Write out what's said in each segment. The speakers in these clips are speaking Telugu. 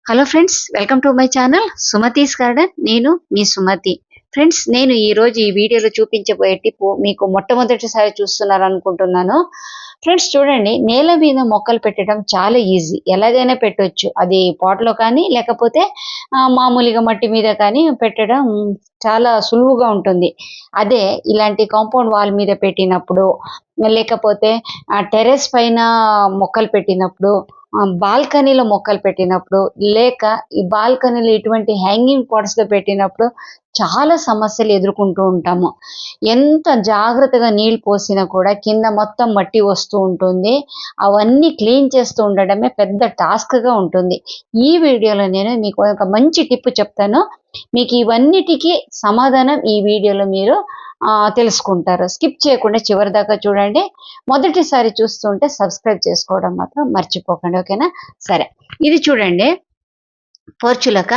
Hello friends, welcome to my channel Sumathi's garden. నేను మీ సుమతి. ఫ్రెండ్స్, నేను ఈరోజు ఈ వీడియోలో చూపించబోయే టిప్పు మీకు మొట్టమొదటిసారి చూస్తున్నారు అనుకుంటున్నాను. ఫ్రెండ్స్ చూడండి, నేల మీద మొక్కలు పెట్టడం చాలా ఈజీ. ఎలాగైనా పెట్టొచ్చు. అది పాట్లో కానీ లేకపోతే మామూలుగా మట్టి మీద కానీ పెట్టడం చాలా సులువుగా ఉంటుంది. అదే ఇలాంటి కాంపౌండ్ వాల్ మీద పెట్టినప్పుడు, లేకపోతే టెర్రస్ పైన మొక్కలు పెట్టినప్పుడు, బాల్కనీలో మొక్కలు పెట్టినప్పుడు, లేక ఈ బాల్కనీలో ఇటువంటి హ్యాంగింగ్ పాట్స్‌లో పెట్టినప్పుడు చాలా సమస్యలు ఎదుర్కొంటూ ఉంటాము. ఎంత జాగ్రత్తగా నీళ్ళు పోసినా కూడా కింద మొత్తం మట్టి వస్తూ ఉంటుంది. అవన్నీ క్లీన్ చేస్తూ ఉండడమే పెద్ద టాస్క్‌గా ఉంటుంది. ఈ వీడియోలో నేను మీకు ఒక మంచి టిప్ చెప్తాను. మీకు ఇవన్నిటికి సమాధానం ఈ వీడియోలో మీరు తెలుసుకుంటారు. స్కిప్ చేయకుండా చివరిదాకా చూడండి. మొదటిసారి చూస్తుంటే సబ్స్క్రైబ్ చేసుకోవడం మాత్రం మర్చిపోకండి. ఓకేనా? సరే, ఇది చూడండి, పోర్చులక,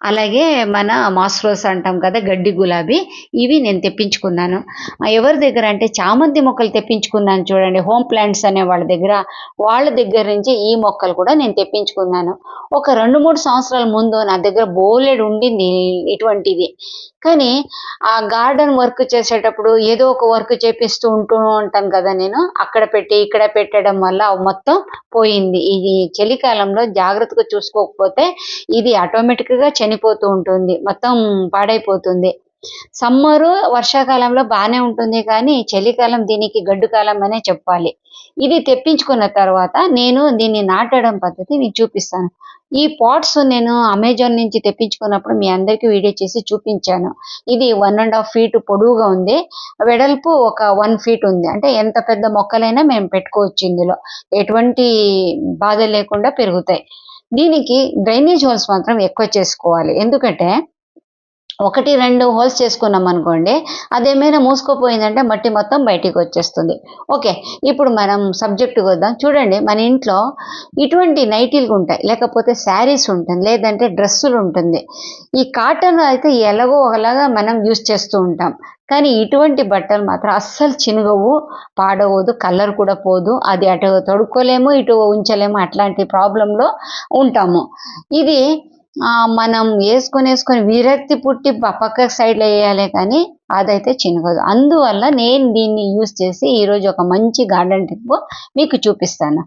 అలాగే మన మాస్రోస్ అంటాం కదా, గడ్డి గులాబీ. ఇవి నేను తెప్పించుకున్నాను. ఎవరి దగ్గర అంటే చామంతి మొక్కలు తెప్పించుకున్నాను చూడండి, హోమ్ ప్లాంట్స్ అనే వాళ్ళ దగ్గర నుంచి ఈ మొక్కలు కూడా నేను తెప్పించుకున్నాను. ఒక 2-3 సంవత్సరాల ముందు నా దగ్గర బోలెడు ఉండింది ఇటువంటిది. కానీ ఆ గార్డెన్ వర్క్ చేసేటప్పుడు ఏదో ఒక వర్క్ చేపిస్తూ ఉంటాను కదా నేను, అక్కడ పెట్టి ఇక్కడ పెట్టడం వల్ల మొత్తం పోయింది. ఇది చలికాలంలో జాగ్రత్తగా చూసుకోకపోతే ఇది ఆటోమేటిక్‌గా చనిపోతూ ఉంటుంది. మొత్తం పాడైపోతుంది. సమ్మరు, వర్షాకాలంలో బానే ఉంటుంది కానీ, చలికాలం దీనికి గడ్డు కాలం అనే చెప్పాలి. ఇది తెప్పించుకున్న తర్వాత నేను దీన్ని నాటడం పద్ధతి మీకు చూపిస్తాను. ఈ పాట్స్ నేను అమెజాన్ నుంచి తెప్పించుకున్నప్పుడు మీ అందరికీ వీడియో చేసి చూపించాను. ఇది 1½ ఫీట్ పొడవుగా ఉంది. వెడల్పు ఒక 1 ఫీట్ ఉంది. అంటే ఎంత పెద్ద మొక్కలైనా మేము పెట్టుకోవచ్చు ఇందులో. ఎటువంటి బాధ లేకుండా పెరుగుతాయి. దీనికి డ్రైనేజ్ హోల్స్ మాత్రం ఎక్కువ చేసుకోవాలి. ఎందుకంటే 1, 2 హోల్స్ చేసుకున్నామనుకోండి, అదేమైనా మూసుకుపోయిందంటే మట్టి మొత్తం బయటికొచ్చేస్తుంది. ఓకే. ఇప్పుడు మనం సబ్జెక్ట్‌కి వద్దాం. చూడండి, మన ఇంట్లో ఇటువంటి నైటీలుంటాయి, లేకపోతే శారీస్ ఉంటుంది, లేదంటే డ్రెస్సులుంటుంది. ఈ కాటన్ అయితే ఎలాగో ఒకలాగా మనం యూజ్ చేస్తూ ఉంటాం. కానీ ఇటువంటి బట్టలు మాత్రం అస్సలు చినగవు, పాడవదు, కలర్ కూడా పోదు. అది అటు తొడుక్కోలేము, ఇటు ఉంచలేము, అట్లాంటి ప్రాబ్లమ్‌లో ఉంటాము. ఇది మనం యేసుకొని విరక్తి పుట్టి పక్క సైడ్‌లో ఎయ్యాలే కానీ అదైతే చినగదు. అందువల్ల నేను దీన్ని యూజ్ చేసి ఈరోజు ఒక మంచి గార్డెన్ టిప్ మీకు చూపిస్తాను.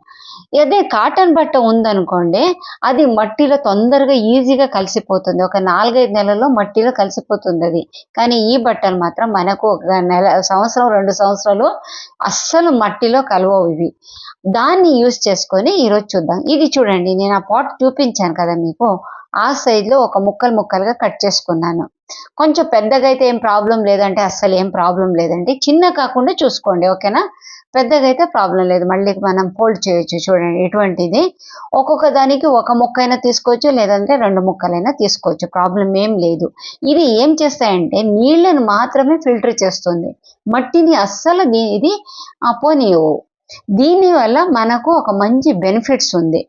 అదే కాటన్ బట్ట ఉందనుకోండి, అది మట్టిలో తొందరగా ఈజీగా కలిసిపోతుంది. ఒక 4, 5 నెలల్లో మట్టిలో కలిసిపోతుందది. కానీ ఈ బట్టలు మాత్రం మనకు ఒక సంవత్సరం, 2 సంవత్సరాలు అస్సలు మట్టిలో కలవవు ఇవి. దాన్ని యూజ్ చేసుకొని ఈరోజు చూద్దాం. ఇది చూడండి, నేను ఆ పాట్ చూపించాను కదా మీకు, ఆ సైజులో ఒక ముక్కలుగా కట్ చేసుకున్నాను. కొంచెం పెద్దగా అయితే ఏం ప్రాబ్లమ్ లేదంటే అస్సలు ఏం ప్రాబ్లమ్ లేదండి. చిన్నగా కాకుండా చూసుకోండి. ఓకేనా? పెద్దగా అయితే ప్రాబ్లమ్ లేదు. మళ్ళీ మనం ఫోల్డ్ చేయొచ్చు. చూడండి, ఇటువంటిది ఒక్కొక్క దానికి ఒక ముక్కైనా తీసుకోవచ్చు, లేదంటే 2 ముక్కలైనా తీసుకోవచ్చు. ప్రాబ్లమ్ ఏం లేదు. ఇది ఏం చేస్తాయంటే నీళ్ళను మాత్రమే ఫిల్టర్ చేస్తుంది. మట్టిని అస్సలు ఇది పోనీయవు. దీనివల్ల మనకు ఒక మంచి బెనిఫిట్స్ ఉంది.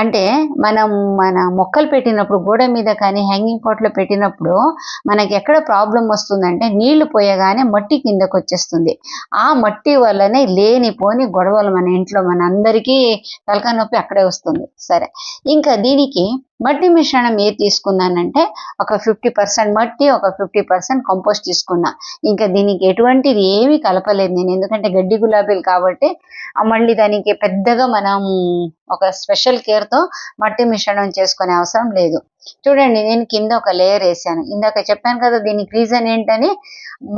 అంటే మనం మన మొక్కలు పెట్టినప్పుడు గోడ మీద కానీ హ్యాంగింగ్ పాట్‌లో పెట్టినప్పుడు మనకి ఎక్కడ ప్రాబ్లమ్ వస్తుందంటే, నీళ్లు పోయగానే మట్టి కిందకొచ్చేస్తుంది. ఆ మట్టి వల్లనే లేనిపోని గొడవలు మన ఇంట్లో మనందరికీ తలకాయ నొప్పి అక్కడే వస్తుంది. సరే, ఇంకా దీనికి మట్టి మిశ్రణం ఏది తీసుకున్నానంటే, ఒక 50% మట్టి, ఒక 50% కంపోస్ట్ తీసుకున్నా. ఇంకా దీనికి ఎటువంటిది ఏమీ కలపలేదు నేను. ఎందుకంటే గడ్డి గులాబీలు కాబట్టి మళ్ళీ దానికి పెద్దగా మనం ఒక స్పెషల్ కేర్‌తో మట్టి మిశ్రణం చేసుకునే అవసరం లేదు. చూడండి, నేను కింద ఒక లేయర్ ఏసాను. ఇందాక చెప్పాను కదా దీనికి రీజన్ ఏంటని,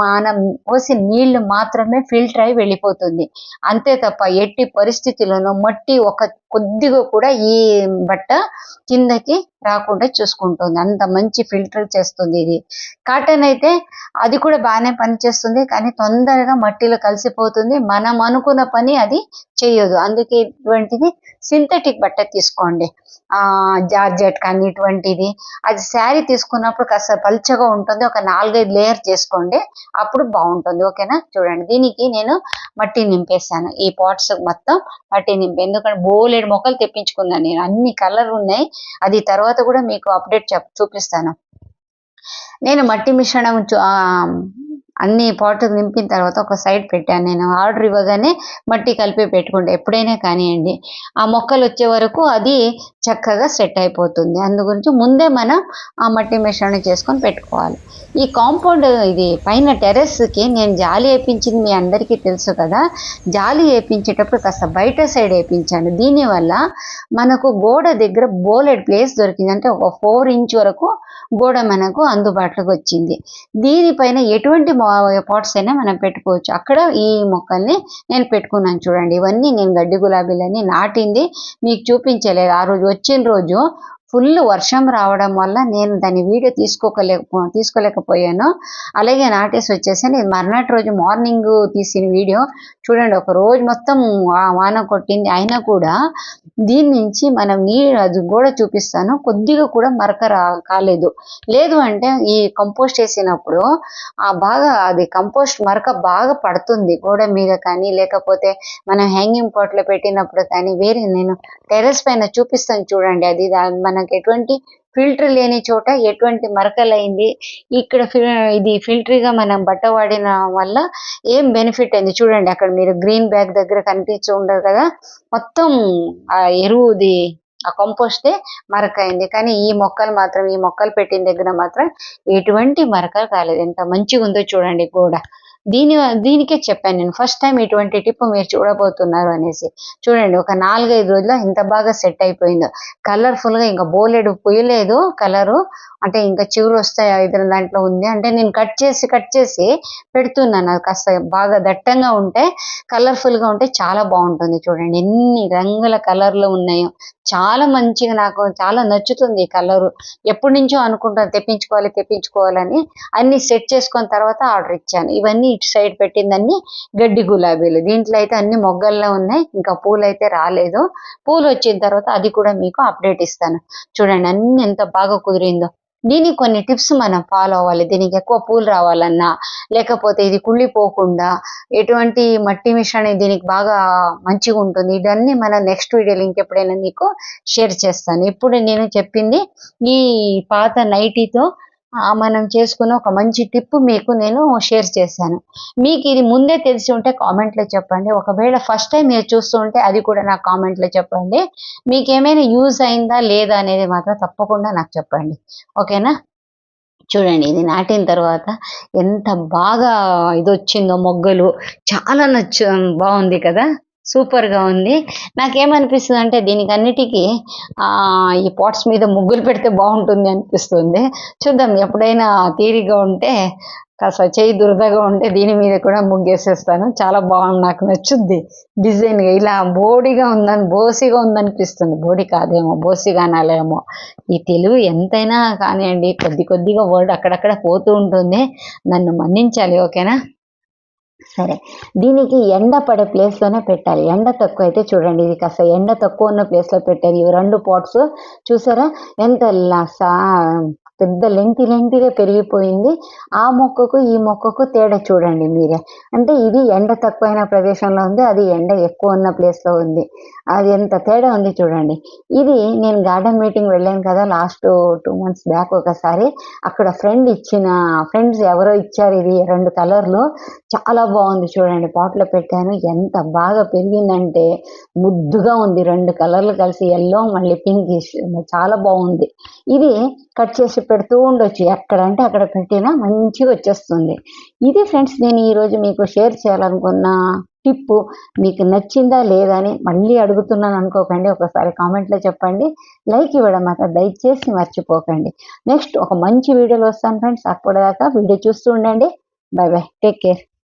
మనం పోసిన నీళ్లు మాత్రమే ఫిల్టర్ అయ్యి వెళ్ళిపోతుంది. అంతే తప్ప ఎట్టి పరిస్థితిలోనూ మట్టి ఒక కొద్దిగా కూడా ఈ బట్ట కిందకి రాకుండా చూసుకుంటుంది. అంత మంచి ఫిల్టర్ చేస్తుంది ఇది. కాటన్ అయితే అది కూడా బానే పనిచేస్తుంది, కానీ తొందరగా మట్టిలో కలిసిపోతుంది. మనం అనుకున్న పని అది చెయ్యదు. అందుకే ఇటువంటిది సింథటిక్ బట్ట తీసుకోండి. జార్జెట్ కానీ ఇటువంటిది. అది శారీ తీసుకున్నప్పుడు కాస్త పల్చగా ఉంటుంది. ఒక 4, 5 లేయర్ చేసుకోండి, అప్పుడు బావుంటుంది. ఓకేనా? చూడండి, దీనికి నేను మట్టి నింపేసాను. ఈ పాట్స్ మొత్తం మట్టి ఎందుకంటే బోలెడు మొక్కలు తెప్పించుకున్నాను నేను. అన్ని కలర్ ఉన్నాయి. అది తర్వాత కూడా మీకు అప్డేట్ చూపిస్తాను. నేను మట్టి మిశ్రమం అన్ని పాట్ నింపిన తర్వాత ఒక సైడ్ పెట్టాను. నేను ఆర్డర్ ఇవ్వగానే మట్టి కలిపి పెట్టుకుంటా ఎప్పుడైనా కానివ్వండి. ఆ మొక్కలు వచ్చే వరకు అది చక్కగా సెట్ అయిపోతుంది. అందు గురించి ముందే మనం ఆ మట్టి మిశ్రమం చేసుకొని పెట్టుకోవాలి. ఈ కాంపౌండ్ ఇది పైన టెర్రస్కి నేను జాలి వేయించింది మీ అందరికీ తెలుసు కదా. జాలి వేయించేటప్పుడు కాస్త బయట సైడ్ వేయించాను. దీనివల్ల మనకు గోడ దగ్గర బోలెడ్ ప్లేస్ దొరికింది. అంటే ఒక 4 ఇంచ్ వరకు గోడ మనకు అందుబాటులోకి వచ్చింది. దీనిపైన ఎటువంటి పాట్స్ అయినా మనం పెట్టుకోవచ్చు. అక్కడ ఈ మొక్కల్ని నేను పెట్టుకున్నాను చూడండి. ఇవన్నీ నేను గడ్డి గులాబీలని నాటింది మీకు చూపించలేదు. ఆ రోజు వచ్చిన రోజు ఫుల్ వర్షం రావడం వల్ల నేను దాని వీడియో తీసుకోలేకపోయాను. అలాగే నాటేసి వచ్చేసాను. ఇది మర్నాటి రోజు మార్నింగ్ తీసిన వీడియో చూడండి. ఒక రోజు మొత్తం వాన కొట్టింది, అయినా కూడా దీని నుంచి మనం అది కూడా చూపిస్తాను. కొద్దిగా కూడా మరక కాలేదు. లేదు అంటే ఈ కంపోస్ట్ వేసినప్పుడు బాగా అది కంపోస్ట్ మరక బాగా పడుతుంది గోడ మీద కానీ, లేకపోతే మనం హ్యాంగింగ్ పాట్లో పెట్టినప్పుడు కానీ. వేరే నేను టెర్రస్ పైన చూపిస్తాను చూడండి. అది మనకి ఎటువంటి ఫిల్టర్ లేని చోట ఎటువంటి మరకలైంది. ఇక్కడ ఇది ఫిల్టర్గా మనం బట్ట వాడిన వల్ల ఏం బెనిఫిట్ అయింది చూడండి. అక్కడ మీరు గ్రీన్ బ్యాగ్ దగ్గర కనిపించి ఉండదు కదా, మొత్తం ఆ ఎరువుది ఆ కంపోస్టే మరకైంది. కానీ ఈ మొక్కలు పెట్టిన దగ్గర మాత్రం ఎటువంటి మరకలు కాలేదు. ఎంత మంచిగా ఉందో చూడండి గోడ. దీనికే చెప్పాను నేను ఫస్ట్ టైం ఇటువంటి టిప్ మీరు చూడబోతున్నారు అనేసి. చూడండి ఒక 4-5 రోజుల్లో ఇంత బాగా సెట్ అయిపోయిందో. కలర్ఫుల్గా ఇంకా బోలెడు పుయ్యలేదు కలరు. అంటే ఇంకా చిగురు వస్తాయి ఇతర దాంట్లో ఉంది. అంటే నేను కట్ చేసి పెడుతున్నాను. అది కాస్త బాగా దట్టంగా ఉంటే, కలర్ఫుల్గా ఉంటే చాలా బాగుంటుంది. చూడండి ఎన్ని రంగుల కలర్లు ఉన్నాయో. చాలా మంచిగా నాకు చాలా నచ్చుతుంది ఈ కలరు. ఎప్పటి నుంచో అనుకుంటాను తెప్పించుకోవాలని. అన్ని సెట్ చేసుకున్న తర్వాత ఆర్డర్ ఇచ్చాను. ఇవన్నీ ఇటు సైడ్ పెట్టిందన్నీ గడ్డి గులాబీలు. దీంట్లో అయితే అన్ని మొగ్గల్లో ఉన్నాయి. ఇంకా పూలు అయితే రాలేదు. పూలు వచ్చిన తర్వాత అది కూడా మీకు అప్డేట్ ఇస్తాను. చూడండి అన్ని ఎంత బాగా కుదిరిందో. దీనికి కొన్ని టిప్స్ మనం ఫాలో అవ్వాలి. దీనికి ఎక్కువ పూలు రావాలన్నా, లేకపోతే ఇది కుళ్ళిపోకుండా ఎటువంటి మట్టి మిశ్రమం దీనికి బాగా మంచిగా ఉంటుంది. ఇవన్నీ మనం నెక్స్ట్ వీడియోలో ఇంకెప్పుడైనా మీకు షేర్ చేస్తాను. ఇప్పుడు నేను చెప్పింది ఈ పాత నైటీతో మనం చేసుకున్న ఒక మంచి టిప్ మీకు నేను షేర్ చేశాను. మీకు ఇది ముందే తెలిసి ఉంటే కామెంట్లో చెప్పండి. ఒకవేళ ఫస్ట్ టైం మీరు చూస్తూ ఉంటే అది కూడా నాకు కామెంట్లో చెప్పండి. మీకు ఏమైనా యూజ్ అయిందా లేదా అనేది మాత్రం తప్పకుండా నాకు చెప్పండి. ఓకేనా. చూడండి ఇది నాటిన తర్వాత ఎంత బాగా ఇది వచ్చిందో మొగ్గలు. చాలా బాగుంది కదా, సూపర్గా ఉంది. నాకేమనిపిస్తుంది అంటే దీనికి అన్నిటికీ ఈ పాట్స్ మీద ముగ్గులు పెడితే బాగుంటుంది అనిపిస్తుంది. చూద్దాం ఎప్పుడైనా తీరిగా ఉంటే, కాస్త చేయి దురదగా ఉంటే దీని మీద కూడా ముగ్గేసేస్తాను. చాలా బాగుంది, నాకు నచ్చుద్ది డిజైన్గా. ఇలా బోసిగా ఉందనిపిస్తుంది. బోడి కాదేమో, బోసిగా అనాలేమో. ఈ తెలుగు ఎంతైనా కానివ్వండి కొద్దిగా వర్డ్ అక్కడక్కడ పోతూ ఉంటుంది. నన్ను మన్నించాలి. ఓకేనా. సరే, దీనికి ఎండ పడే ప్లేస్లోనే పెట్టాలి. ఎండ తక్కువ అయితే చూడండి, ఇది కాస్త ఎండ తక్కువ ఉన్న ప్లేస్లో పెట్టాను. ఇవి 2 పాట్స్ చూసారా ఎంత పెద్ద లెంగ్తీగా పెరిగిపోయింది. ఆ మొక్కకు ఈ మొక్కకు తేడా చూడండి మీరే. అంటే ఇది ఎండ తక్కువైన ప్రదేశంలో ఉంది, అది ఎండ ఎక్కువ ఉన్న ప్లేస్లో ఉంది. అది ఎంత తేడా ఉంది చూడండి. ఇది నేను గార్డెన్ మీటింగ్ వెళ్ళాను కదా లాస్ట్ 2 months బ్యాక్ ఒకసారి. అక్కడ ఫ్రెండ్స్ ఎవరో ఇచ్చారు. ఇది 2 కలర్లు చాలా బాగుంది చూడండి. పాట్లో పెట్టాను, ఎంత బాగా పెరిగిందంటే ముద్దుగా ఉంది. 2 కలర్లు కలిసి ఎల్లో మళ్ళీ పింకిష్, చాలా బాగుంది. ఇది కట్ చేసి పెడుతూ ఉండొచ్చు, ఎక్కడంటే అక్కడ పెట్టినా మంచిగా వచ్చేస్తుంది. ఇది ఫ్రెండ్స్ నేను ఈరోజు మీకు షేర్ చేయాలనుకున్న టిప్పు. మీకు నచ్చిందా లేదా అని మళ్ళీ అడుగుతున్నాను అనుకోకండి. ఒకసారి కామెంట్లో చెప్పండి. లైక్ ఇవ్వడం మాత్రం దయచేసి మర్చిపోకండి. నెక్స్ట్ ఒక మంచి వీడియోలో వస్తాను ఫ్రెండ్స్. అప్పటిదాకా వీడియో చూస్తూ ఉండండి. By by, take care.